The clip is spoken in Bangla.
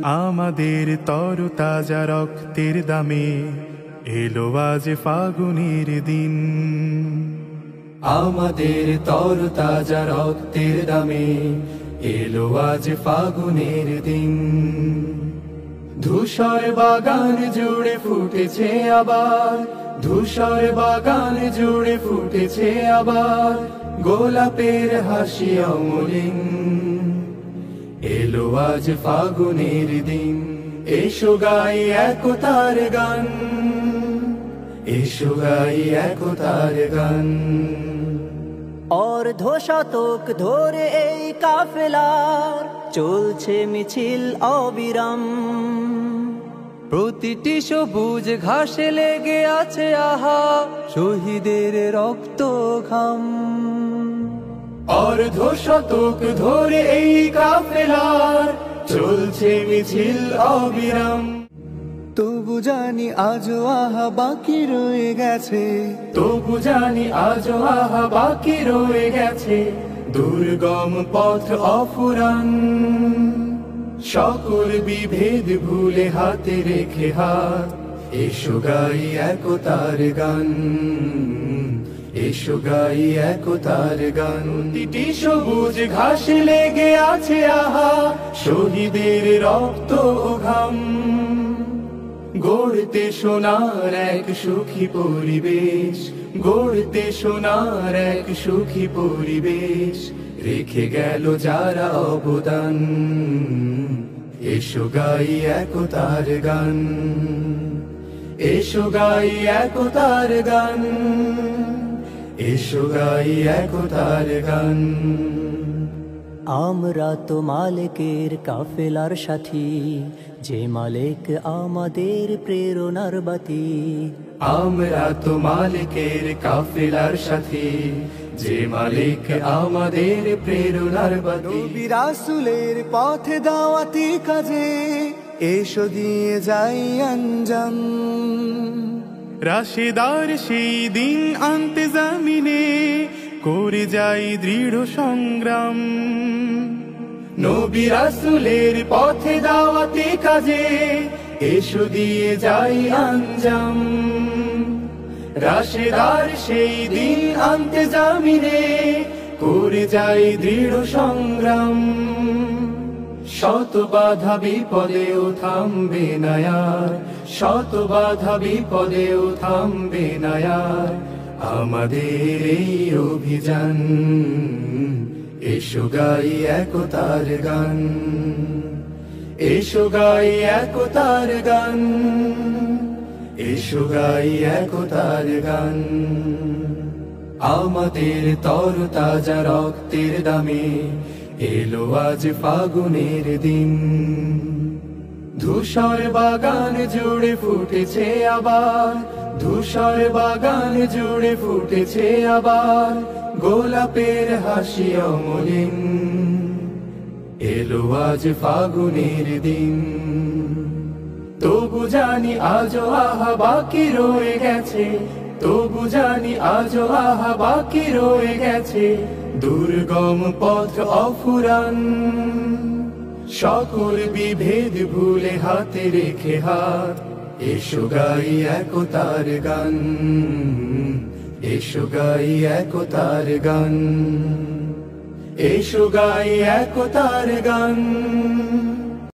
আমাদের তরতাজা রক্তের দামে এলো আজ ফাগুনের দিন। আমাদের তরতাজা রক্তের দামে এলো আজ ফাগুনের দিন। ধূসর বাগান জুড়ে ফুটেছে আবার, ধূসর বাগান জুড়ে ফুটেছে আবার গোলাপের হাসি অমলিন। এলো আজ ফাগুনের দিন, এসো গাই একতার গান, এসো গাই একতার গান। অর্ধ শতক ধরে এই কাফেলার চলছে মিছিল অবিরাম। প্রতিটি সবুজ ঘাসে লেগে আছে আহা শহীদের রক্ত ঘাম। অর্ধ শতক ধরে এই কাফেলার চলছে মিছিল অবিরাম। তবু জানি আজও আহা বাকি রয়ে গেছে, তবু জানি আজও আহা বাকি রয়ে গেছে দুর্গম পথ অফুরান। সকল বিভেদ ভুলে হাতে রেখে হাত, এসো গাই একতার গান, এসো গাই একতার গান। প্রতিটি সবুজ ঘাসে লেগে আছে আহা শহীদের রক্ত ও ঘাম। গড়তে সোনার এক সুখী পরিবেশ, গড়তে সোনার এক সুখী পরিবেশ রেখে গেল যারা অবদান। এসো গাই একতার গান, এসো গাই একতার গান, এসো গাই একতার গান। আমরা তো মালিকের কাফেলার সাথী, যে মালিক আমাদের প্রেরণার বাতি। আমরা তো মালিকের কাফেলার সাথী, যে মালিক আমাদের প্রেরণার বাতি। নবী রাসূলের পথে দাওয়াতি কাজে এসো দিয়ে যাই আঞ্জাম। রাশেদার সেই দিন আনতে জামিনে করে যাই দৃঢ় সংগ্রাম। নবী রাসূলের পথে দাওয়াতি কাজে এসো দিয়ে যাই আঞ্জাম। রাশেদার সেই দিন আনতে জামিনে করে যাই দৃঢ় সংগ্রাম। শত বাধা বিপদেও থামবে না আর, শত বাধা বিপদেও থামবে না আর আমাদের এই অভিযান। এসো গাই একতার গান, এসো গাই একতার গান, এসো গাই একতার গান। আমাদের তরতাজা রক্তের দামে এলো আজ ফাগুনের দিন। ধূসর বাগান জুড়ে ফুটেছে আবার, ধূসর বাগান জুড়ে ফুটেছে আবার গোলাপের হাসি অমলিন। এলো আজ ফাগুনের দিন, তবু জানি আজও আহা বাকি রয়ে গেছে, তবু জানি আজও আহা বাকি রয়ে গেছে দুর্গম পথ অফুরান। সকল বিভেদ ভুলে হাতে রেখে হাত, এসো গাই একতার গান, এসো গাই একতার গান, এসো গাই একতার গান।